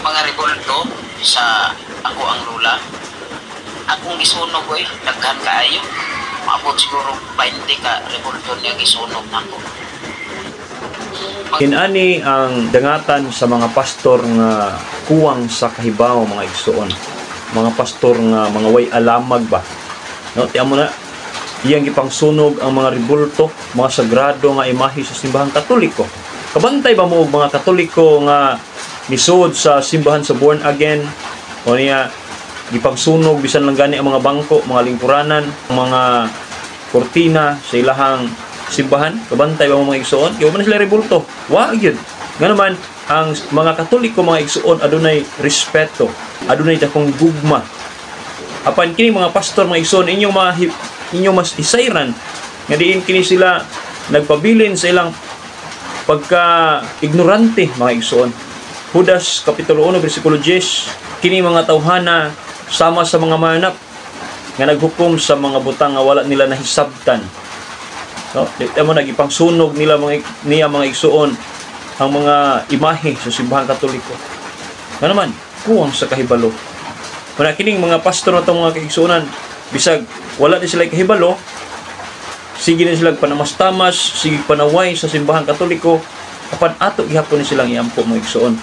mga rebulto sa ako ang lula. Akong gisunog oy, daghan kaayo. Maabot siguro 20 ka rebulto niya gisunog nako. Kinani ang dangatan sa mga pastor nga kuwang sa kahibaw mga igsoon. Mga pastor nga mga way alamag ba. No, tiyan mo na iyang gipangsunog ang mga rebulto, mga sagrado nga imahe sa simbahang Katoliko. Kabantay ba mo og mga Katoliko nga misud sa simbahan sa born again o niya gipangsunog bisan lang gani ang mga bangko, mga lingkuranan, mga kortina sa ilahang simbahan? Kabantay ba mo mga igsoon? Kaya man sila rebulto. Wa gyud. Nga naman ang mga Katoliko mga igsoon adunay respeto, adunay dakong gugma. Apan kini mga pastor mga igsoon inyong mas isayran nga diin kini sila nagpabilin sa ilang pagka ignorante mga igsoon. Judas kapitulo 1 bersikulo 10, kini mga tawhana sama sa mga manap nga naghukom sa mga butang nga wala nila nahisabtan. No, dito mo nagipangsunog nila mga igsoon ang mga imahe sa simbahan Katoliko. Nga naman kuwang sa kahibalo. Kuna kining mga pastor atong mga kaigsuonan bisag wala din sila kahibalo, sige na sila panamastamas, sige panaway sa simbahan Katoliko, apan ato gihapon ni silang iampo mga igsoon.